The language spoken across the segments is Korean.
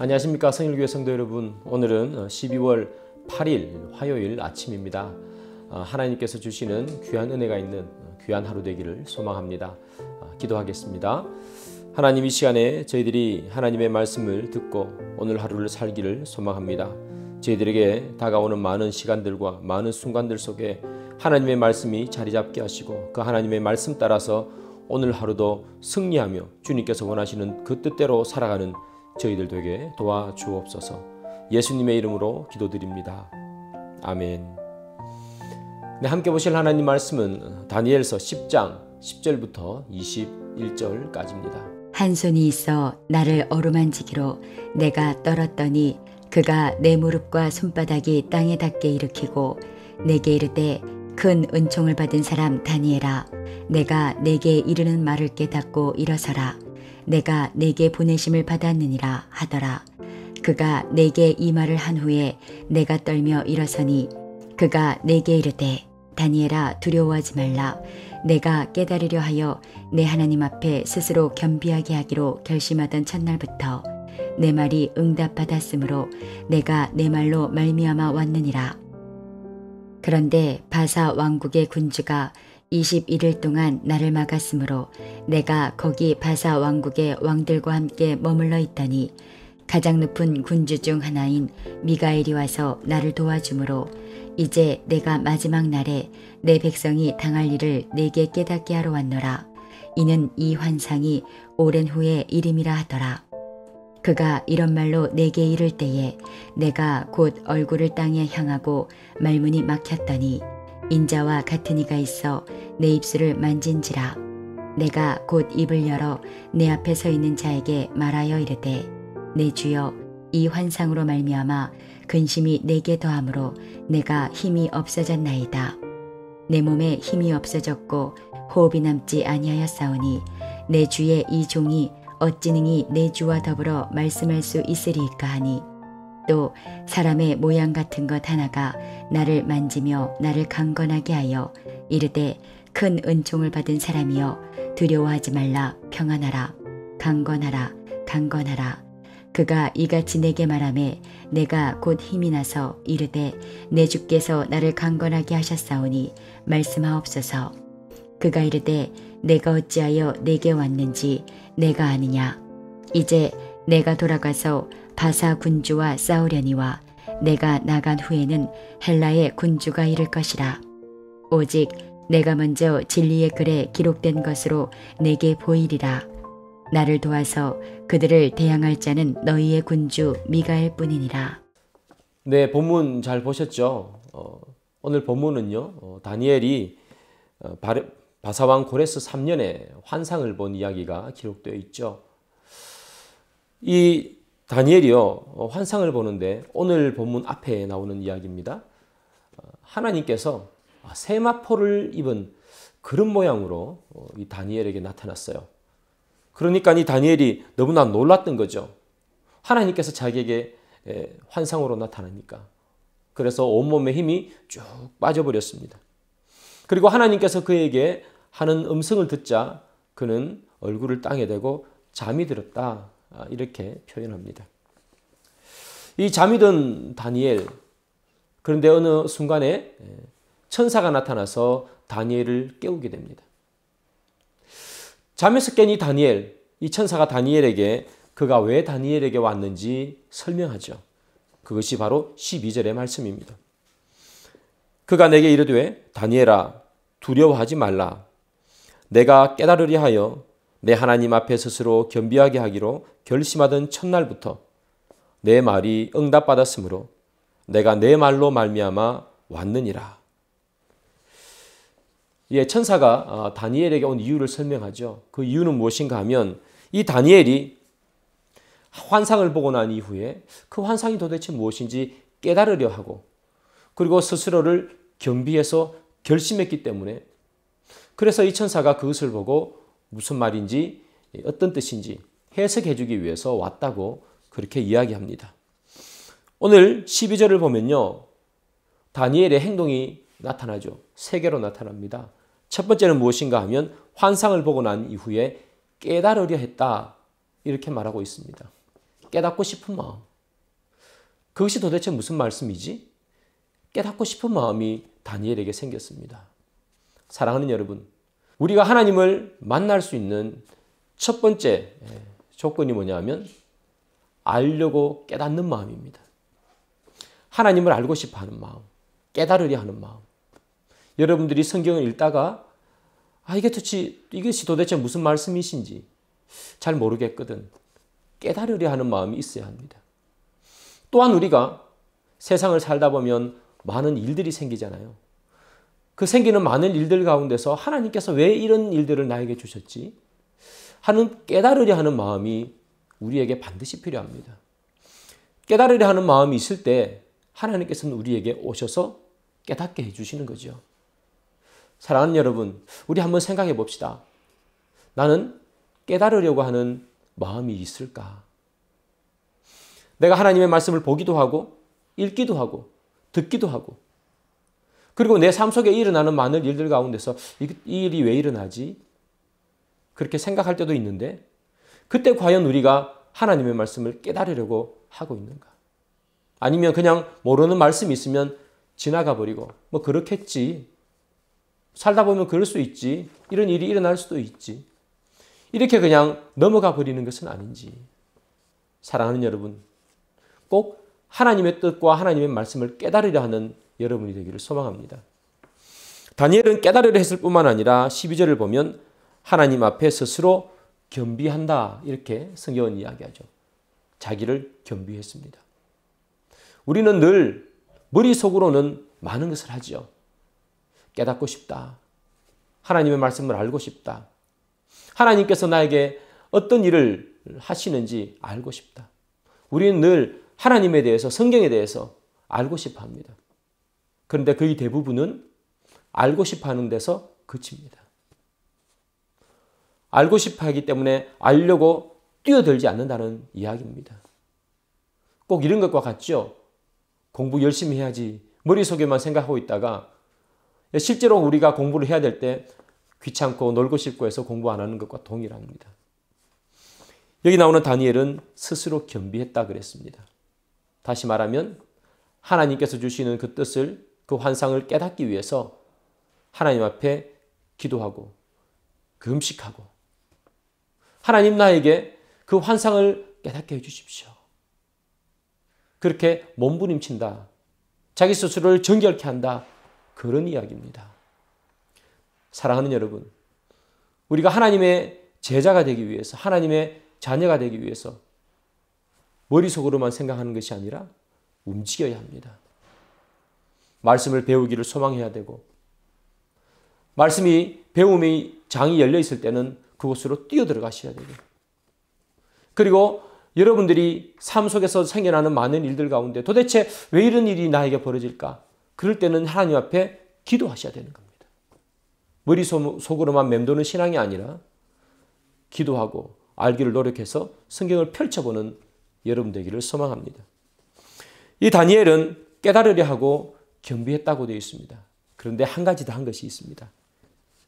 안녕하십니까 성일교회 성도 여러분. 오늘은 12월 8일 화요일 아침입니다. 하나님께서 주시는 귀한 은혜가 있는 귀한 하루 되기를 소망합니다. 기도하겠습니다. 하나님, 이 시간에 저희들이 하나님의 말씀을 듣고 오늘 하루를 살기를 소망합니다. 저희들에게 다가오는 많은 시간들과 많은 순간들 속에 하나님의 말씀이 자리 잡게 하시고 그 하나님의 말씀 따라서 오늘 하루도 승리하며 주님께서 원하시는 그 뜻대로 살아가는 저희들 되게 도와주옵소서. 예수님의 이름으로 기도드립니다. 아멘. 네, 함께 보실 하나님 말씀은 다니엘서 10장 10절부터 21절까지입니다. 한 손이 있어 나를 어루만지기로 내가 떨었더니 그가 내 무릎과 손바닥이 땅에 닿게 일으키고 내게 이르되 큰 은총을 받은 사람 다니엘아, 내가 내게 이르는 말을 깨닫고 일어서라. 내가 내게 보내심을 받았느니라 하더라. 그가 내게 이 말을 한 후에 내가 떨며 일어서니 그가 내게 이르되 다니엘아, 두려워하지 말라. 내가 깨달으려 하여 내 하나님 앞에 스스로 겸비하게 하기로 결심하던 첫날부터 내 말이 응답받았으므로 내가 내 말로 말미암아 왔느니라. 그런데 바사 왕국의 군주가 21일 동안 나를 막았으므로 내가 거기 바사 왕국의 왕들과 함께 머물러 있더니 가장 높은 군주 중 하나인 미가엘이 와서 나를 도와주므로 이제 내가 마지막 날에 내 백성이 당할 일을 내게 깨닫게 하러 왔노라. 이는 이 환상이 오랜 후의 일임이라 하더라. 그가 이런 말로 내게 이를 때에 내가 곧 얼굴을 땅에 향하고 말문이 막혔더니 인자와 같은 이가 있어 내 입술을 만진지라. 내가 곧 입을 열어 내 앞에 서 있는 자에게 말하여 이르되 내 주여, 이 환상으로 말미암아 근심이 내게 더함으로 내가 힘이 없어졌나이다. 내 몸에 힘이 없어졌고 호흡이 남지 아니하였사오니 내 주의 이 종이 어찌 능히 내 주와 더불어 말씀할 수 있으리이까 하니 또 사람의 모양 같은 것 하나가 나를 만지며 나를 강건하게 하여 이르되 큰 은총을 받은 사람이여, 두려워하지 말라. 평안하라. 강건하라. 강건하라. 그가 이같이 내게 말하매 내가 곧 힘이 나서 이르되 내 주께서 나를 강건하게 하셨사오니 말씀하옵소서. 그가 이르되 내가 어찌하여 내게 왔는지 내가 아느냐. 이제 내가 돌아가서 바사 군주와 싸우려니와 내가 나간 후에는 헬라의 군주가 이를 것이라. 오직 내가 먼저 진리의 글에 기록된 것으로 내게 보이리라. 나를 도와서 그들을 대항할 자는 너희의 군주 미가엘 뿐이니라. 네, 본문 잘 보셨죠? 오늘 본문은요, 다니엘이 바사왕 고레스 3년에 환상을 본 이야기가 기록되어 있죠. 이 다니엘이요, 환상을 보는데 오늘 본문 앞에 나오는 이야기입니다. 하나님께서 세마포를 입은 그런 모양으로 이 다니엘에게 나타났어요. 그러니까 이 다니엘이 너무나 놀랐던 거죠. 하나님께서 자기에게 환상으로 나타나니까. 그래서 온몸에 힘이 쭉 빠져버렸습니다. 그리고 하나님께서 그에게 하는 음성을 듣자 그는 얼굴을 땅에 대고 잠이 들었다, 이렇게 표현합니다. 이 잠이 든 다니엘, 그런데 어느 순간에 천사가 나타나서 다니엘을 깨우게 됩니다. 잠에서 깬 이 다니엘, 이 천사가 다니엘에게 그가 왜 다니엘에게 왔는지 설명하죠. 그것이 바로 12절의 말씀입니다. 그가 내게 이르되 다니엘아, 두려워하지 말라. 내가 깨달으려 하여 내 하나님 앞에 스스로 겸비하게 하기로 결심하던 첫날부터 내 말이 응답받았으므로 내가 내 말로 말미암아 왔느니라. 예, 천사가 다니엘에게 온 이유를 설명하죠. 그 이유는 무엇인가 하면 이 다니엘이 환상을 보고 난 이후에 그 환상이 도대체 무엇인지 깨달으려 하고 그리고 스스로를 겸비해서 결심했기 때문에, 그래서 이 천사가 그것을 보고 무슨 말인지 어떤 뜻인지 해석해 주기 위해서 왔다고 그렇게 이야기합니다. 오늘 12절을 보면요, 다니엘의 행동이 나타나죠. 세 개로 나타납니다. 첫 번째는 무엇인가 하면 환상을 보고 난 이후에 깨달으려 했다, 이렇게 말하고 있습니다. 깨닫고 싶은 마음. 그것이 도대체 무슨 말씀이지? 깨닫고 싶은 마음이 다니엘에게 생겼습니다. 사랑하는 여러분, 우리가 하나님을 만날 수 있는 첫 번째 조건이 뭐냐면 알려고 깨닫는 마음입니다. 하나님을 알고 싶어 하는 마음, 깨달으려 하는 마음. 여러분들이 성경을 읽다가 이것이 도대체 무슨 말씀이신지 잘 모르겠거든. 깨달으려 하는 마음이 있어야 합니다. 또한 우리가 세상을 살다 보면 많은 일들이 생기잖아요. 그 생기는 많은 일들 가운데서 하나님께서 왜 이런 일들을 나에게 주셨지? 하는 깨달으려 하는 마음이 우리에게 반드시 필요합니다. 깨달으려 하는 마음이 있을 때 하나님께서는 우리에게 오셔서 깨닫게 해주시는 거죠. 사랑하는 여러분, 우리 한번 생각해 봅시다. 나는 깨달으려고 하는 마음이 있을까? 내가 하나님의 말씀을 보기도 하고 읽기도 하고 듣기도 하고 그리고 내 삶 속에 일어나는 많은 일들 가운데서 이 일이 왜 일어나지? 그렇게 생각할 때도 있는데 그때 과연 우리가 하나님의 말씀을 깨달으려고 하고 있는가? 아니면 그냥 모르는 말씀이 있으면 지나가 버리고 뭐 그렇겠지. 살다 보면 그럴 수 있지. 이런 일이 일어날 수도 있지. 이렇게 그냥 넘어가 버리는 것은 아닌지. 사랑하는 여러분, 꼭 하나님의 뜻과 하나님의 말씀을 깨달으려 하는 여러분이 되기를 소망합니다. 다니엘은 깨달으려 했을 뿐만 아니라 12절을 보면 하나님 앞에 스스로 겸비한다 이렇게 성경은 이야기하죠. 자기를 겸비했습니다. 우리는 늘 머릿속으로는 많은 것을 하죠. 깨닫고 싶다. 하나님의 말씀을 알고 싶다. 하나님께서 나에게 어떤 일을 하시는지 알고 싶다. 우리는 늘 하나님에 대해서 성경에 대해서 알고 싶어 합니다. 그런데 거의 대부분은 알고 싶어 하는 데서 그칩니다. 알고 싶어 하기 때문에 알려고 뛰어들지 않는다는 이야기입니다. 꼭 이런 것과 같죠? 공부 열심히 해야지 머릿속에만 생각하고 있다가 실제로 우리가 공부를 해야 될 때 귀찮고 놀고 싶고 해서 공부 안 하는 것과 동일합니다. 여기 나오는 다니엘은 스스로 겸비했다 그랬습니다. 다시 말하면 하나님께서 주시는 그 뜻을 그 환상을 깨닫기 위해서 하나님 앞에 기도하고 금식하고 하나님 나에게 그 환상을 깨닫게 해주십시오. 그렇게 몸부림친다. 자기 스스로를 정결케 한다. 그런 이야기입니다. 사랑하는 여러분, 우리가 하나님의 제자가 되기 위해서 하나님의 자녀가 되기 위해서 머릿속으로만 생각하는 것이 아니라 움직여야 합니다. 말씀을 배우기를 소망해야 되고 말씀이 배움의 장이 열려 있을 때는 그곳으로 뛰어들어가셔야 되고 그리고 여러분들이 삶 속에서 생겨나는 많은 일들 가운데 도대체 왜 이런 일이 나에게 벌어질까? 그럴 때는 하나님 앞에 기도하셔야 되는 겁니다. 머릿속으로만 맴도는 신앙이 아니라 기도하고 알기를 노력해서 성경을 펼쳐보는 여러분 되기를 소망합니다. 이 다니엘은 깨달으려 하고 겸비했다고 되어 있습니다. 그런데 한 가지 더 한 것이 있습니다.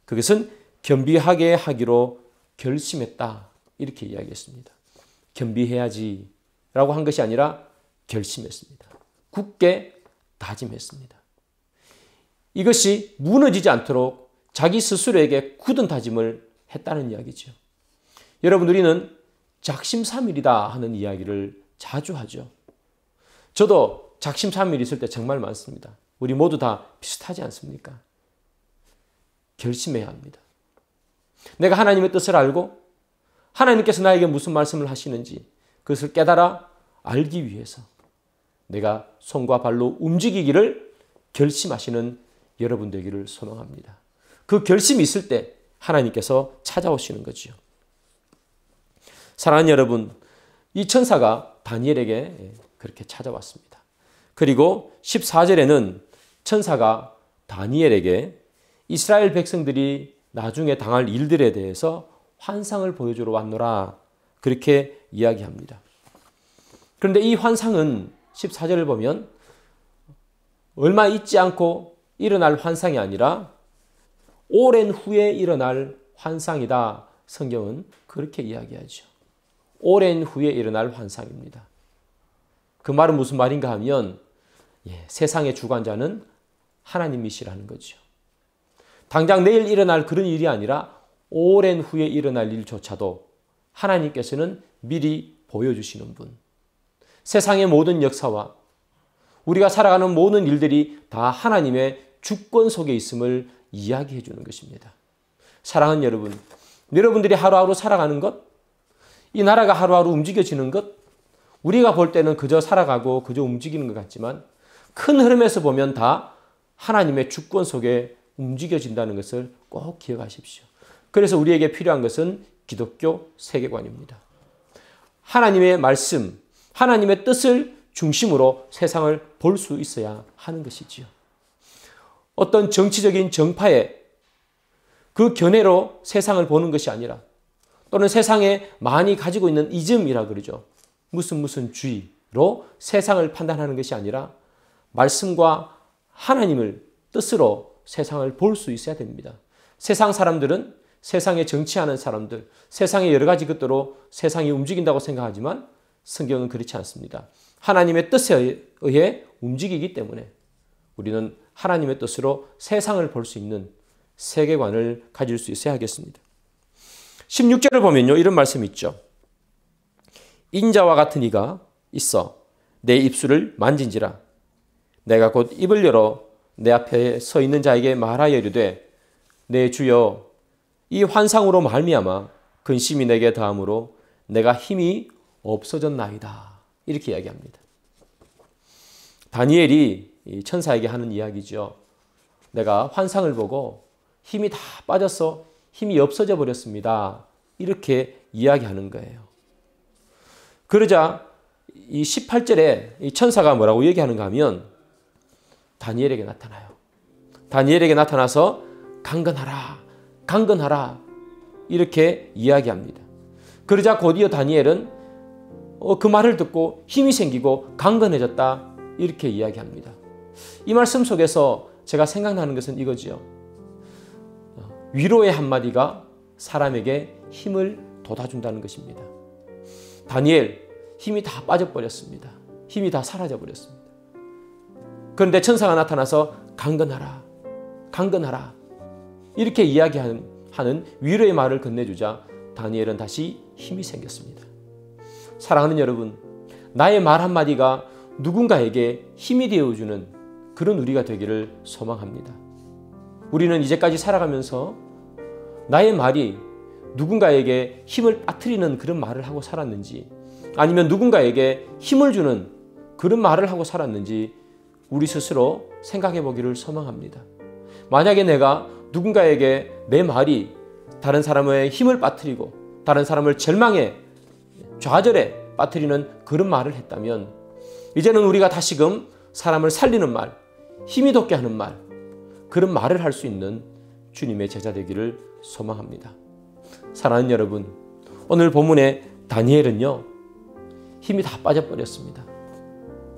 그것은 겸비하게 하기로 결심했다. 이렇게 이야기했습니다. 겸비해야지 라고 한 것이 아니라 결심했습니다. 굳게 다짐했습니다. 이것이 무너지지 않도록 자기 스스로에게 굳은 다짐을 했다는 이야기죠. 여러분, 우리는 작심삼일이다 하는 이야기를 자주 하죠. 저도 작심삼일 있을 때 정말 많습니다. 우리 모두 다 비슷하지 않습니까? 결심해야 합니다. 내가 하나님의 뜻을 알고 하나님께서 나에게 무슨 말씀을 하시는지 그것을 깨달아 알기 위해서 내가 손과 발로 움직이기를 결심하시는 여러분 되기를 소망합니다. 그 결심이 있을 때 하나님께서 찾아오시는 거죠. 사랑하는 여러분, 이 천사가 다니엘에게 그렇게 찾아왔습니다. 그리고 14절에는 천사가 다니엘에게 이스라엘 백성들이 나중에 당할 일들에 대해서 환상을 보여주러 왔노라 그렇게 이야기합니다. 그런데 이 환상은 14절을 보면 얼마 있지 않고 일어날 환상이 아니라 오랜 후에 일어날 환상이다. 성경은 그렇게 이야기하죠. 오랜 후에 일어날 환상입니다. 그 말은 무슨 말인가 하면 세상의 주관자는 하나님이시라는 거죠. 당장 내일 일어날 그런 일이 아니라 오랜 후에 일어날 일조차도 하나님께서는 미리 보여주시는 분. 세상의 모든 역사와 우리가 살아가는 모든 일들이 다 하나님의 주권 속에 있음을 이야기해 주는 것입니다. 사랑하는 여러분, 여러분들이 하루하루 살아가는 것, 이 나라가 하루하루 움직여지는 것, 우리가 볼 때는 그저 살아가고 그저 움직이는 것 같지만 큰 흐름에서 보면 다 하나님의 주권 속에 움직여진다는 것을 꼭 기억하십시오. 그래서 우리에게 필요한 것은 기독교 세계관입니다. 하나님의 말씀, 하나님의 뜻을 중심으로 세상을 볼 수 있어야 하는 것이지요. 어떤 정치적인 정파의 그 견해로 세상을 보는 것이 아니라 또는 세상에 많이 가지고 있는 이즘이라 그러죠. 무슨 주의로 세상을 판단하는 것이 아니라 말씀과 하나님을 뜻으로 세상을 볼 수 있어야 됩니다. 세상 사람들은 세상에 정치하는 사람들, 세상의 여러 가지 것들로 세상이 움직인다고 생각하지만 성경은 그렇지 않습니다. 하나님의 뜻에 의해 움직이기 때문에 우리는 하나님의 뜻으로 세상을 볼 수 있는 세계관을 가질 수 있어야 하겠습니다. 16절을 보면요, 이런 말씀이 있죠. 인자와 같은 이가 있어 내 입술을 만진지라 내가 곧 입을 열어 내 앞에 서 있는 자에게 말하여 이르되 내 주여 이 환상으로 말미암아 근심이 내게 더함으로 내가 힘이 없어졌나이다. 이렇게 이야기합니다. 다니엘이 천사에게 하는 이야기죠. 내가 환상을 보고 힘이 다 빠져서 힘이 없어져 버렸습니다. 이렇게 이야기하는 거예요. 그러자 이 18절에 이 천사가 뭐라고 얘기하는가 하면 다니엘에게 나타나요. 다니엘에게 나타나서 강건하라, 강건하라 이렇게 이야기합니다. 그러자 곧이어 다니엘은 그 말을 듣고 힘이 생기고 강건해졌다 이렇게 이야기합니다. 이 말씀 속에서 제가 생각나는 것은 이거지요. 위로의 한마디가 사람에게 힘을 돋아준다는 것입니다. 다니엘 힘이 다 빠져버렸습니다. 힘이 다 사라져버렸습니다. 그런데 천사가 나타나서 강건하라, 강건하라 이렇게 이야기하는 위로의 말을 건네주자 다니엘은 다시 힘이 생겼습니다. 사랑하는 여러분, 나의 말 한마디가 누군가에게 힘이 되어주는 그런 우리가 되기를 소망합니다. 우리는 이제까지 살아가면서 나의 말이 누군가에게 힘을 빠뜨리는 그런 말을 하고 살았는지 아니면 누군가에게 힘을 주는 그런 말을 하고 살았는지 우리 스스로 생각해 보기를 소망합니다. 만약에 내가 누군가에게 내 말이 다른 사람의 힘을 빠뜨리고 다른 사람을 절망에 좌절에 빠뜨리는 그런 말을 했다면 이제는 우리가 다시금 사람을 살리는 말, 힘이 돋게 하는 말, 그런 말을 할 수 있는 주님의 제자 되기를 소망합니다. 사랑하는 여러분, 오늘 본문의 다니엘은요, 힘이 다 빠져버렸습니다.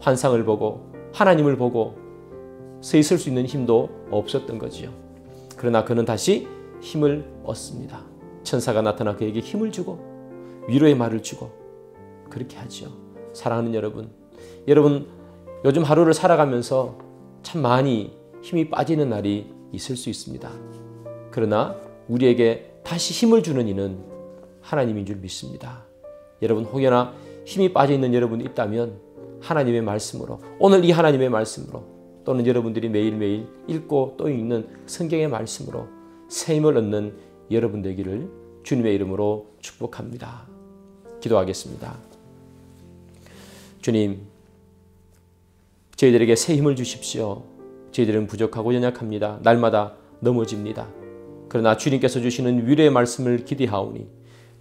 환상을 보고 하나님을 보고 서 있을 수 있는 힘도 없었던 거지요. 그러나 그는 다시 힘을 얻습니다. 천사가 나타나 그에게 힘을 주고 위로의 말을 주고 그렇게 하죠. 사랑하는 여러분, 요즘 하루를 살아가면서 참 많이 힘이 빠지는 날이 있을 수 있습니다. 그러나 우리에게 다시 힘을 주는 이는 하나님인 줄 믿습니다. 여러분 혹여나 힘이 빠져있는 여러분이 있다면 하나님의 말씀으로, 오늘 이 하나님의 말씀으로 또는 여러분들이 매일매일 읽고 또 읽는 성경의 말씀으로 새 힘을 얻는 여러분 되기를 주님의 이름으로 축복합니다. 기도하겠습니다. 주님, 저희들에게 새 힘을 주십시오. 저희들은 부족하고 연약합니다. 날마다 넘어집니다. 그러나 주님께서 주시는 위로의 말씀을 기대하오니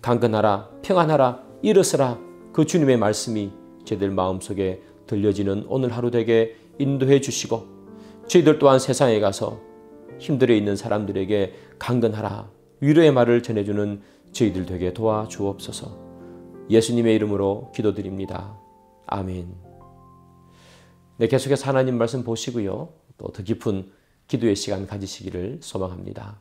강건하라, 평안하라, 일어서라 그 주님의 말씀이 저희들 마음속에 들려지는 오늘 하루 되게 인도해 주시고 저희들 또한 세상에 가서 힘들어 있는 사람들에게 강건하라, 위로의 말을 전해주는 저희들 되게 도와주옵소서. 예수님의 이름으로 기도드립니다. 아멘. 네, 계속해서 하나님 말씀 보시고요. 또 더 깊은 기도의 시간 가지시기를 소망합니다.